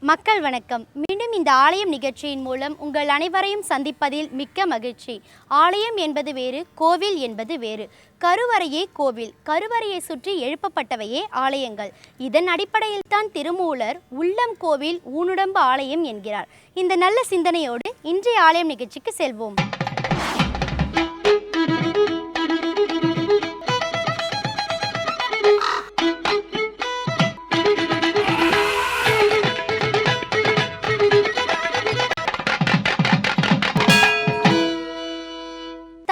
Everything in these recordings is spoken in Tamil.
மக்கள் வணக்கம். மீண்டும் இந்த ஆலயம் நிகழ்ச்சியின் மூலம் உங்கள் அனைவரையும் சந்திப்பதில் மிக்க மகிழ்ச்சி. ஆலயம் என்பது வேறு, கோவில் என்பது வேறு. கருவறையே கோவில், கருவறையை சுற்றி எழுப்பப்பட்டவையே ஆலயங்கள். இதன் அடிப்படையில் தான் திருமூலர் உள்ளம் கோவில் ஊனுடம்பு ஆலயம் என்கிறார். இந்த நல்ல சிந்தனையோடு இன்றைய ஆலயம் நிகழ்ச்சிக்கு செல்வோம்.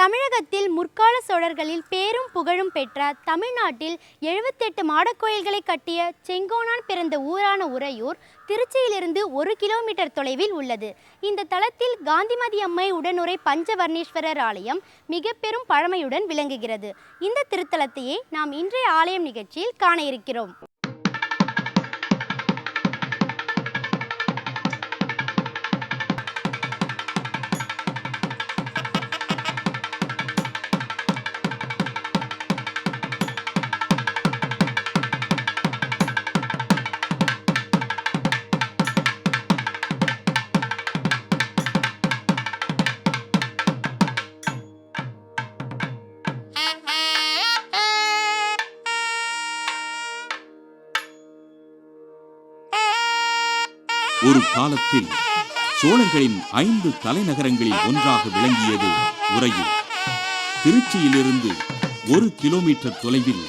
தமிழகத்தில் முற்கால சோழர்களில் பேரும் புகழும் பெற்ற தமிழ்நாட்டில் 78 மாடக்கோயில்களை கட்டிய செங்கோனான் பிறந்த ஊரான உறையூர் திருச்சியிலிருந்து 1 கிலோமீட்டர் தொலைவில் உள்ளது. இந்த தலத்தில் காந்திமதி அம்மை உடனுறை பஞ்சவர்ணீஸ்வரர் ஆலயம் மிக பெரும் பழமையுடன் விளங்குகிறது. இந்த திருத்தலத்தையே நாம் இன்றைய ஆலயம் நிகழ்ச்சியில் காண இருக்கிறோம். ஒரு காலத்தில் சோழர்களின் 5 தலைநகரங்களில் ஒன்றாக விளங்கியது உறையூர். திருச்சியிலிருந்து 1 கிலோமீட்டர் தொலைவில்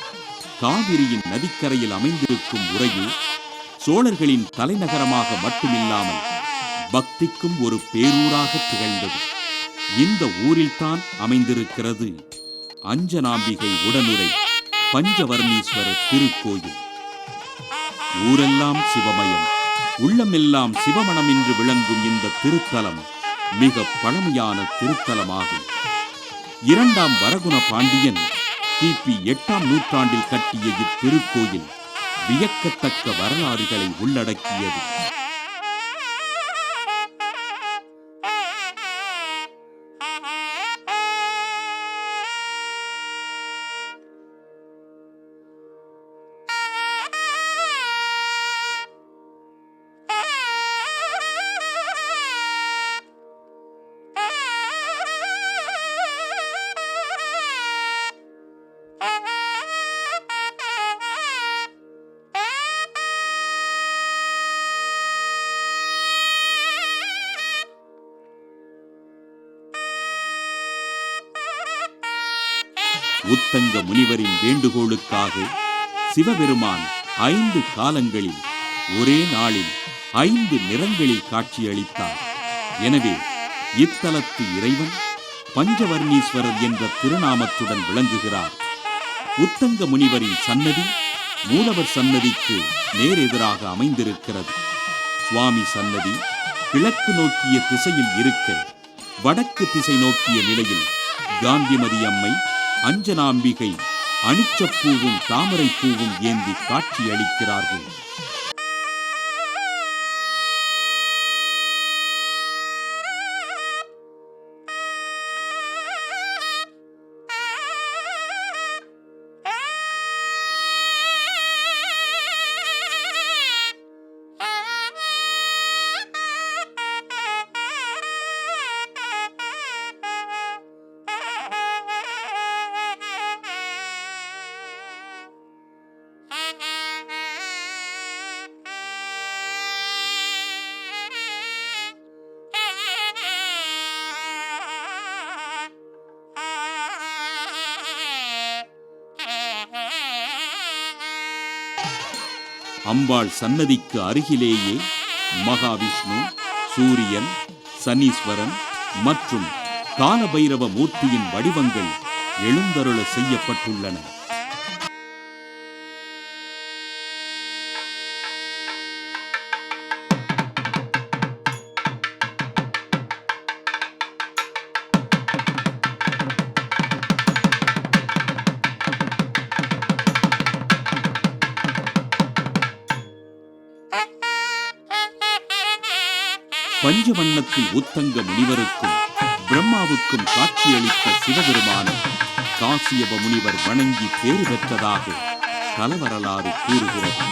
காவிரியின் நதிக்கரையில் அமைந்திருக்கும் உறையூர் சோழர்களின் தலைநகரமாக மட்டுமில்லாமல் பக்திக்கும் ஒரு பேரூராக திகழ்ந்தது. இந்த ஊரில்தான் அமைந்திருக்கிறது அஞ்சனாம்பிகை உடனுறை பஞ்சவர்ணீஸ்வரர் திருக்கோயில். ஊரெல்லாம் சிவமயம், உள்ளமெல்லாம் சிவமணம் என்று விளங்கும் இந்த திருத்தலம் மிக பழமையான திருத்தலமாகும். 2ஆம் வரகுண பாண்டியன் கிபி 8ஆம் நூற்றாண்டில் கட்டிய இத்திருக்கோயில் வியக்கத்தக்க வரலாறுகளை உள்ளடக்கியது. உத்தங்க முனிவரின் வேண்டுகோளுக்காக சிவபெருமான் 5 காலங்களில் ஒரே நாளில் 5 நிறங்களில் காட்சியளித்தார். எனவே இத்தலத்து இறைவன் பஞ்சவர்ணீஸ்வரர் என்ற திருநாமத்துடன் விளங்குகிறார். உத்தங்க முனிவரின் சன்னதி மூலவர் சன்னதிக்கு நேரெதிராக அமைந்திருக்கிறது. சுவாமி சன்னதி கிழக்கு நோக்கிய திசையில் இருக்க, வடக்கு திசை நோக்கிய நிலையில் காந்திமதி அம்மை அஞ்சனாம்பிகை அனிச்சப்பூவும் தாமரை பூவும் ஏந்தி காட்சியளிக்கிறார்கள். அம்பாள் சன்னதிக்கு அருகிலேயே மகாவிஷ்ணு, சூரியன், சனீஸ்வரன் மற்றும் காலபைரவ மூர்த்தியின் வடிவங்கள் எழுந்தருள செய்யப்பட்டுள்ளன. பஞ்சவண்ணத்தில் உத்தங்க முனிவருக்கும் பிரம்மாவுக்கும் காட்சியளித்த சிவபெருமானை காசியப முனிவர் வணங்கி பேறு பெற்றதாக தலவரலாறு கூறுகிறது.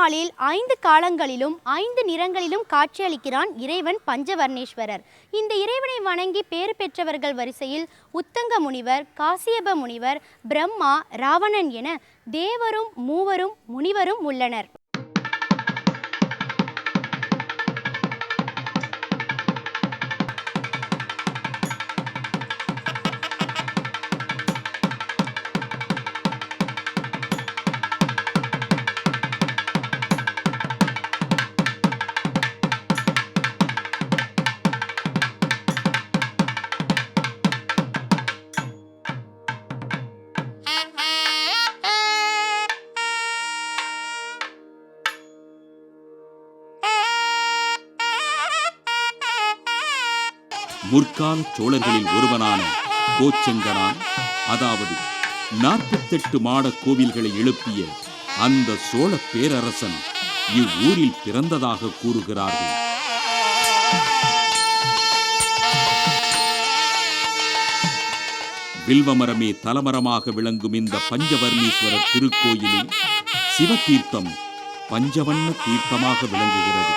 நாளில் 5 காலங்களிலும் 5 நிறங்களிலும் காட்சியளிக்கிறான் இறைவன் பஞ்சவர்ணேஸ்வரர். இந்த இறைவனை வணங்கி பேறு பெற்றவர்கள் வரிசையில் உத்தங்க முனிவர், காசியப முனிவர், பிரம்மா, ராவணன் என தேவரும் மூவரும் முனிவரும் உள்ளனர். முற்கால சோழர்களில் ஒருவனான கோச்செங்கனான், அதாவது 48 மாட கோவில்களை எழுப்பிய அந்த சோழ பேரரசன் இவ்வூரில் பிறந்ததாக கூறுகிறார்கள். வில்வமரமே தலமரமாக விளங்கும் இந்த பஞ்சவர்ணீஸ்வரர் திருக்கோயிலில் சிவதீர்த்தம் பஞ்சவண்ண தீர்த்தமாக விளங்குகிறது.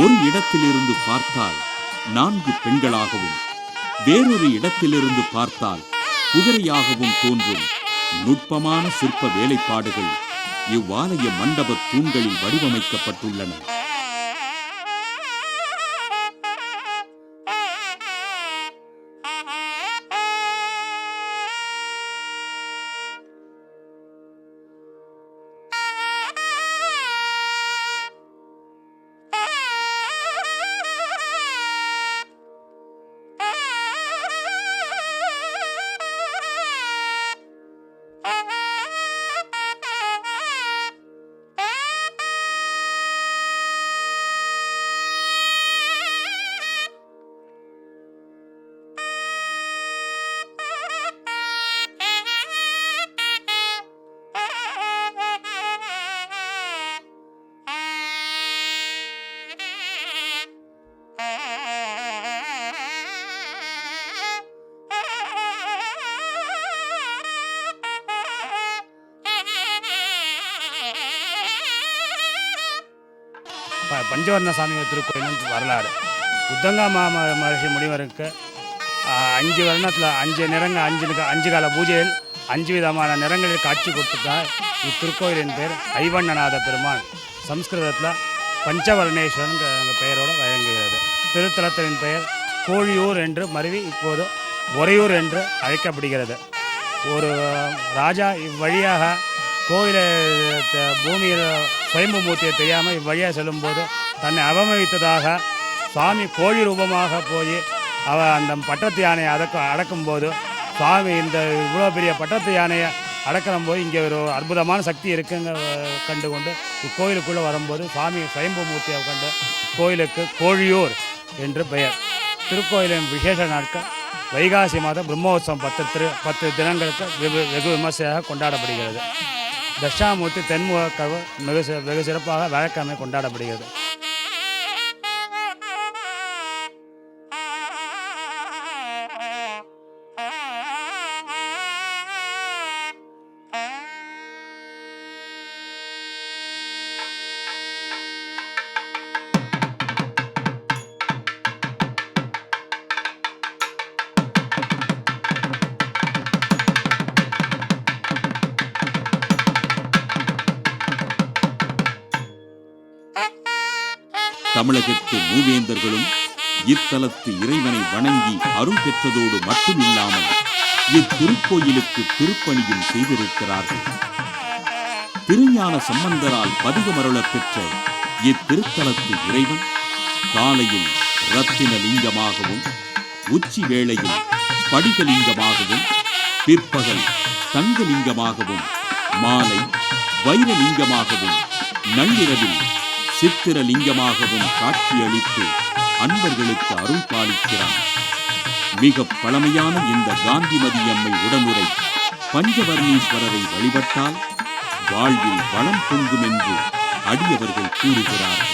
ஒரு இடத்திலிருந்து பார்த்தால் 4 பெண்களாகவும், வேறொரு இடத்திலிருந்து பார்த்தால் குதிரையாகவும் தோன்றும் நுட்பமான சிற்ப வேலைப்பாடுகள் இவ்வாலய மண்டப தூண்களில் வடிவமைக்கப்பட்டுள்ளன. பஞ்சவர்ண சாமி திருக்கோயிலின் வரலாறு. உத்தங்கா மகர்ஷி முனிவருக்கு 5 வருணத்தில் 5 நிறங்கள் 5 கால பூஜையில் 5 விதமான நிறங்களில் காட்சி கொடுத்துட்டார். இத்திருக்கோயிலின் பேர் ஐவண்ணநாத பெருமாள். சம்ஸ்கிருதத்தில் பஞ்சவர்ணேஸ்வரன் பெயரோடு வழங்குகிறது. திருத்தலத்தின் பெயர் கோழியூர் என்று மருவி இப்போது உறையூர் என்று அழைக்கப்படுகிறது. ஒரு ராஜா இவ்வழியாக கோயிலை பூமியில் சுயம்பு மூர்த்தியை தெரியாமல் இவ்வழியாக செல்லும்போது தன்னை அவமதித்ததாக சுவாமி கோழி ரூபமாக போய் அந்த பட்டத்து யானையை அடக்கும்போது சுவாமி இந்த இவ்வளோ பெரிய பட்டத்து யானையை அடக்கும் போது இங்கே ஒரு அற்புதமான சக்தி இருக்குங்க கண்டுகொண்டு இக்கோயிலுக்குள்ளே வரும்போது சுவாமி சுயம்பு மூர்த்தியை கண்டு கோயிலுக்கு கோழியூர் என்று பெயர். திருக்கோயிலின் விசேஷ நாட்கள் வைகாசி மாதம் பிரம்மோற்சவம் 10 தினங்களுக்கு வெகு விமர்சையாக கொண்டாடப்படுகிறது. தட்சாமூர்த்தி தென்முகக்கவு வெகு சிறப்பாக வியாழக்கிழமை கொண்டாடப்படுகிறது. தமிழகத்து மூவேந்தர்களும் இத்தலத்து இறைவனை வணங்கி அருள் பெற்றதோடு மட்டுமில்லாமல் இத்திருக்கோயிலுக்கு திருப்பணியும் செய்திருக்கிறார்கள். திருஞான சம்பந்தரால் பதிகமருளப் பெற்ற இத்திருத்தலத்து இறைவன் காலையில் இரத்தின லிங்கமாகவும், உச்சி வேளையில் ஸ்படிகலிங்கமாகவும், பிற்பகல் தங்கலிங்கமாகவும், மாலை வைரலிங்கமாகவும், நள்ளிரவில் சித்திரலிங்கமாகவும் காட்சியளித்து அன்பர்களுக்கு அருள் பாலிக்கிறார். மிக பழமையான இந்த காந்திமதி அம்மை உடனுரை பஞ்சவர்ணீஸ்வரரை வழிபட்டால் வாழ்வில் வளம் பொங்கும் என்று அடியவர்கள் கூறுகிறார்கள்.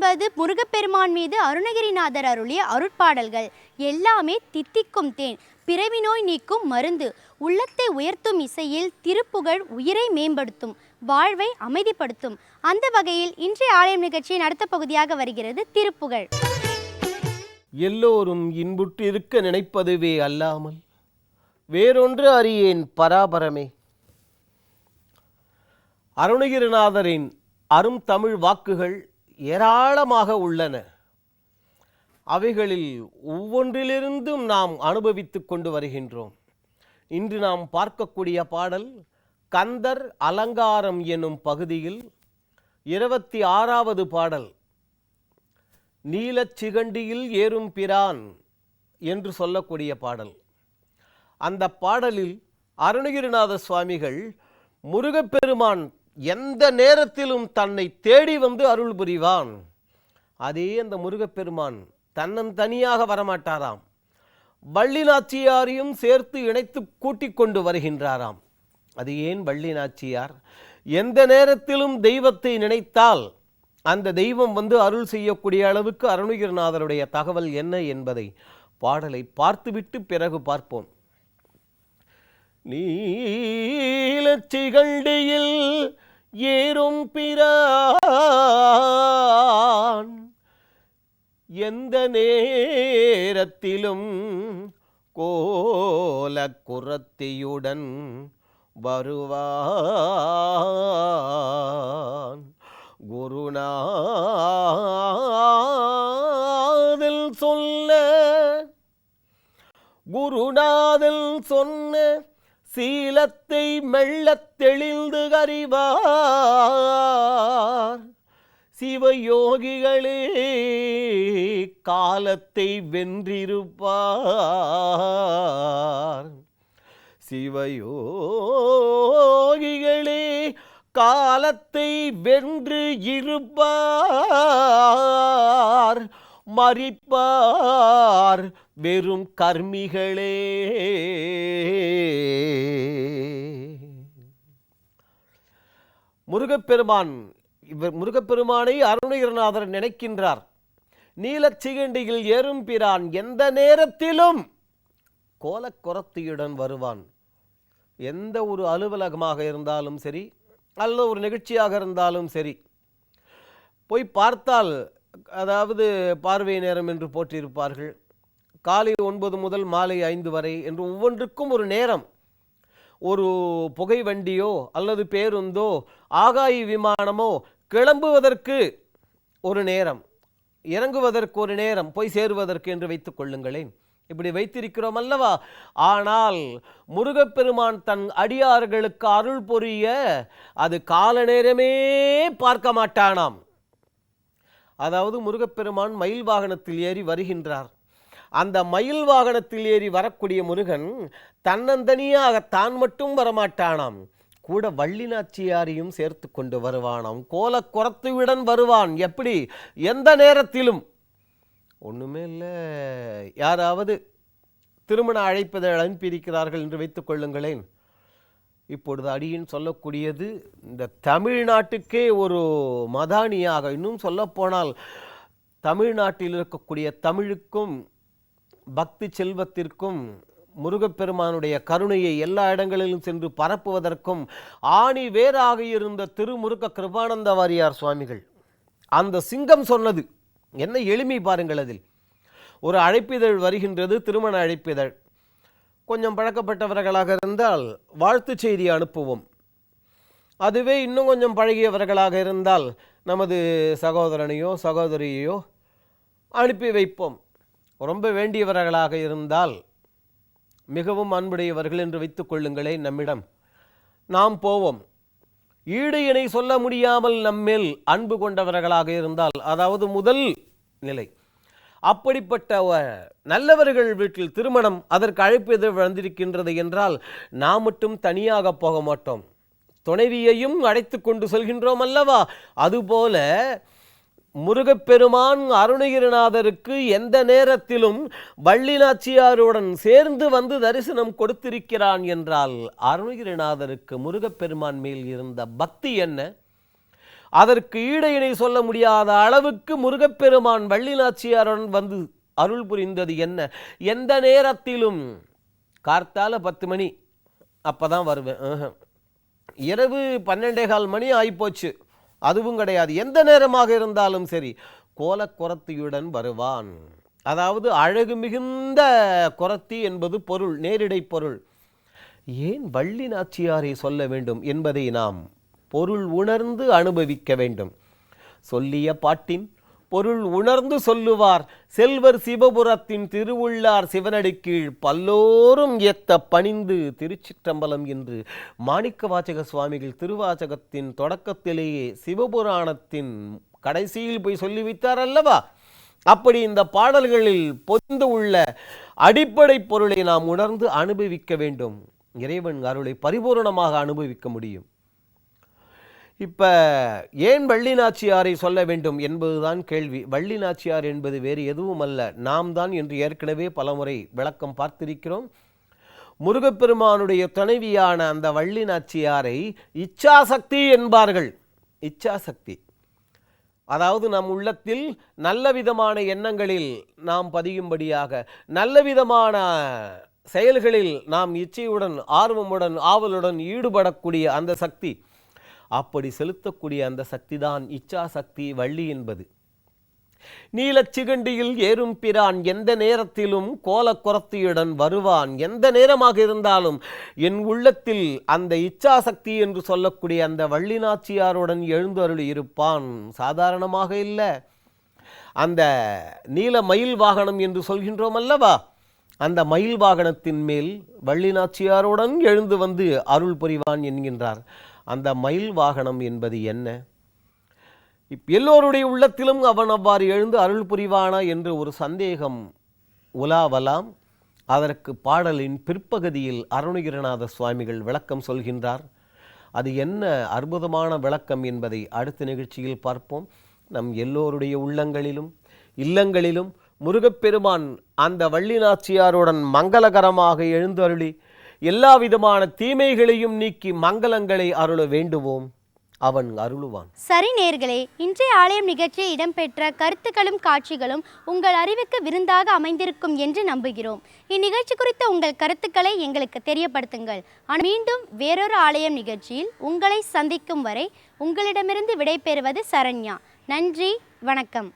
என்பது முருகப்பெருமான் மீது அருணகிரிநாதர் அருளிய அருட்பாடல்கள். எல்லாமே தித்திக்கும் தேன், பிறவி நோய் நீக்கும் மருந்து, உள்ளத்தை உயர்த்தும் இசையில் திருப்புகழ் உயிரை மேம்படுத்தும், வாழ்வை அமைதிப்படுத்தும். அந்த வகையில் இன்றைய ஆலயம் நிகழ்ச்சியின் அடுத்த பகுதியாக வருகிறது திருப்புகழ். எல்லோரும் இன்புற்றிருக்க நினைப்பதுவே அல்லாமல் வேறொன்று அறியேன் பராபரமே. அருணகிரிநாதரின் அரும் தமிழ் வாக்குகள் ஏராளமாக உள்ளன. அவைகளில் ஒவ்வொன்றிலிருந்தும் நாம் அனுபவித்து கொண்டு வருகின்றோம். இன்று நாம் பார்க்கக்கூடிய பாடல் கந்தர் அலங்காரம் என்னும் பகுதியில் 26வது பாடல். நீலச் சிகண்டியில் ஏறும் பிரான் என்று சொல்லக்கூடிய பாடல். அந்த பாடலில் அருணகிரிநாத சுவாமிகள் முருகப்பெருமான் எந்த நேரத்திலும் தன்னை தேடி வந்து அருள் புரிவான். அதே அந்த முருகப்பெருமான் தன்னந்தனியாக வரமாட்டாராம், வள்ளி நாச்சியாரையும் சேர்த்து இணைத்து கூட்டிக் கொண்டு வருகின்றாராம். அது ஏன் வள்ளி நாச்சியார்? எந்த நேரத்திலும் தெய்வத்தை நினைத்தால் அந்த தெய்வம் வந்து அருள் செய்யக்கூடிய அளவுக்கு அருணகிரிநாதருடைய தகவல் என்ன என்பதை பாடலை பார்த்துவிட்டு பிறகு பார்ப்போம். நீலச்சிகண்டியில் ஏறும் பிரான் எந்த நேரத்திலும் கோலக்குரத்தியுடன் வருவான். குருநாதல் சொன்ன சீலத்தை மெல்லத் தெளிந்து அறிவார். சிவயோகிகளே காலத்தை வென்றிருப்பார். சிவயோகிகளே காலத்தை வென்று இருப்பார். மறிப்பார் வெறும் கர்மிகளே. முருகப்பெருமானை அருணகிரிநாதர் நினைக்கின்றார். நீலச்சிகண்டியில் ஏறும் பிரான் எந்த நேரத்திலும் கோலக்குரத்தியுடன் வருவான். எந்த ஒரு அலுவலகமாக இருந்தாலும் சரி, அல்லது ஒரு நிகழ்ச்சியாக இருந்தாலும் சரி, போய் பார்த்தால், அதாவது பார்வை நேரம் என்று போற்றியிருப்பார்கள். காலை 9 முதல் மாலை 5 வரை என்று ஒவ்வொன்றுக்கும் ஒரு நேரம். ஒரு புகை வண்டியோ அல்லது பேருந்தோ ஆகாய விமானமோ கிளம்புவதற்கு ஒரு நேரம், இறங்குவதற்கு ஒரு நேரம், போய் சேருவதற்கு என்று வைத்துக் கொள்ளுங்களேன். இப்படி வைத்திருக்கிறோம் அல்லவா? ஆனால் முருகப்பெருமான் தன் அடியார்களுக்கு அருள் புரிய அது கால நேரமே பார்க்க மாட்டானாம். அதாவது முருகப்பெருமான் மயில் வாகனத்தில் ஏறி வருகின்றார். அந்த மயில் வாகனத்தில் ஏறி வரக்கூடிய முருகன் தன்னந்தனியாக தான் மட்டும் வரமாட்டானாம், கூட வள்ளி நாச்சியாரையும் சேர்த்து கொண்டு வருவானாம். கோலக்குரத்துடன் வருவான். எப்படி? எந்த நேரத்திலும். ஒன்றுமே இல்லை, யாராவது திருமண அழைப்பதை அனுப்பியிருக்கிறார்கள் என்று வைத்துக் கொள்ளுங்களேன். இப்பொழுது அடியின் சொல்லக்கூடியது இந்த தமிழ்நாட்டுக்கே ஒரு மதானியாக, இன்னும் சொல்லப்போனால் தமிழ்நாட்டில் இருக்கக்கூடிய தமிழுக்கும் பக்தி செல்வத்திற்கும் முருகப்பெருமானுடைய கருணையை எல்லா இடங்களிலும் சென்று பரப்புவதற்கும் ஆணி வேறாக இருந்த திருமுருக கிருபானந்த வாரியார் சுவாமிகள் அந்த சிங்கம் சொன்னது என்ன எளிமை பாருங்கள். அதில் ஒரு அழைப்பிதழ் வருகின்றது, திருமண அழைப்பிதழ். கொஞ்சம் பழக்கப்பட்டவர்களாக இருந்தால் வாழ்த்து செய்தி அனுப்புவோம். அதுவே இன்னும் கொஞ்சம் பழகியவர்களாக இருந்தால் நமது சகோதரனையோ சகோதரியையோ அனுப்பி வைப்போம். ரொம்ப வேண்டியவர்களாக இருந்தால், மிகவும் அன்புடையவர்கள் என்று வைத்துக் கொள்ளுங்களேன், நம்மிடம் நாம் போவோம். ஈடு இணை சொல்ல முடியாமல் நம்மேல் அன்பு கொண்டவர்களாக இருந்தால், அதாவது முதல் நிலை, அப்படிப்பட்ட நல்லவர்கள் வீட்டில் திருமணம், அதற்கு அழைப்பு வந்திருக்கின்றது என்றால் நாம் மட்டும் தனியாக போக மாட்டோம், துணைவியையும் அழைத்து கொண்டு செல்கின்றோம் அல்லவா? அதுபோல முருகப்பெருமான் அருணகிரிநாதருக்கு எந்த நேரத்திலும் வள்ளி நாச்சியாருடன் சேர்ந்து வந்து தரிசனம் கொடுத்திருக்கிறான் என்றால் அருணகிரிநாதருக்கு முருகப்பெருமான் மேல் இருந்த பக்தி என்ன, அதற்கு ஈடு சொல்ல முடியாத அளவுக்கு முருகப்பெருமான் வள்ளி நாச்சியாருடன் வந்து அருள் புரிந்தது என்ன? எந்த நேரத்திலும் கார்த்தால 10 மணி அப்பதான் வருவேன், இரவு 12:15 மணி ஆயிப்போச்சு, அதுவும் கிடையாது. எந்த நேரமாக இருந்தாலும் சரி கோலக்குரத்தியுடன் வருவான். அதாவது அழகு மிகுந்த குரத்தி என்பது பொருள், நேரிடை பொருள். ஏன் வள்ளி நாச்சியாரை சொல்ல வேண்டும் என்பதை நாம் பொருள் உணர்ந்து அனுபவிக்க வேண்டும். சொல்லிய பாட்டின் பொருள் உணர்ந்து சொல்லுவார் செல்வர் சிவபுரத்தின் திருவுள்ளார் சிவனடி கீழ் பல்லோரும் ஏத்த பணிந்து திருச்சிற்றம்பலம் என்று மாணிக்கவாசக சுவாமிகள் திருவாசகத்தின் தொடக்கத்திலேயே சிவபுராணத்தின் கடைசியில் போய் சொல்லி வைத்தார் அல்லவா? அப்படி இந்த பாடல்களில் பொதிந்து உள்ள அடிப்படை பொருளை நாம் உணர்ந்து அனுபவிக்க வேண்டும். இறைவன் அருளை பரிபூரணமாக அனுபவிக்க முடியும். இப்போ ஏன் வள்ளி நாச்சியாரை சொல்ல வேண்டும் என்பதுதான் கேள்வி. வள்ளி நாச்சியார் என்பது வேறு எதுவும் அல்ல, நாம் தான் என்று ஏற்கனவே பலமுறை விளக்கம் பார்த்திருக்கிறோம். முருகப்பெருமானுடைய துணைவியான அந்த வள்ளி நாச்சியாரை இச்சாசக்தி என்பார்கள். இச்சாசக்தி அதாவது நம் உள்ளத்தில் நல்ல விதமான எண்ணங்களில் நாம் பதியும்படியாக, நல்ல விதமான செயல்களில் நாம் இச்சையுடன் ஆர்வமுடன் ஆவலுடன் ஈடுபடக்கூடிய அந்த சக்தி, அப்படி செலுத்தக்கூடிய அந்த சக்தி தான் இச்சா சக்தி வள்ளி என்பது. நீலச்சிகண்டியில் ஏறும் பிரான் எந்த நேரத்திலும் கோலக்குரத்தியுடன் வருவான். எந்த நேரமாக இருந்தாலும் என் உள்ளத்தில் அந்த இச்சாசக்தி என்று சொல்லக்கூடிய அந்த வள்ளி நாச்சியாருடன் எழுந்தருளி இருப்பான். சாதாரணமாக இல்லை, அந்த நீல மயில் வாகனம் என்று சொல்கின்றோம் அல்லவா, அந்த மயில் வாகனத்தின் மேல் வள்ளி நாச்சியாருடன் எழுந்து வந்து அருள் புரிவான் என்கின்றார். அந்த மயில் வாகனம் என்பது என்ன? எல்லோருடைய உள்ளத்திலும் அவன் அவ்வாறு எழுந்து அருள் புரிவானா என்று ஒரு சந்தேகம் உலாவலாம். அதற்கு பாடலின் பிற்பகுதியில் அருணகிரிநாத சுவாமிகள் விளக்கம் சொல்கின்றார். அது என்ன அற்புதமான விளக்கம் என்பதை அடுத்த நிகழ்ச்சியில் பார்ப்போம். நம் எல்லோருடைய உள்ளங்களிலும் இல்லங்களிலும் முருகப்பெருமான் அந்த வள்ளி நாச்சியாருடன் மங்களகரமாக எழுந்தருளி எல்லா விதமான தீமைகளையும் நீக்கி மங்களங்களை அருள வேண்டுவோம். அவன் அருளுவான். சரி நேயர்களே, இன்றைய ஆலயம் நிகழ்ச்சியில் இடம்பெற்ற கருத்துக்களும் காட்சிகளும் உங்கள் அறிவுக்கு விருந்தாக அமைந்திருக்கும் என்று நம்புகிறோம். இந்நிகழ்ச்சி குறித்த உங்கள் கருத்துக்களை எங்களுக்கு தெரியப்படுத்துங்கள். மீண்டும் வேறொரு ஆலயம் நிகழ்ச்சியில் உங்களை சந்திக்கும் வரை உங்களிடமிருந்து விடைபெறுவது சரண்யா. நன்றி, வணக்கம்.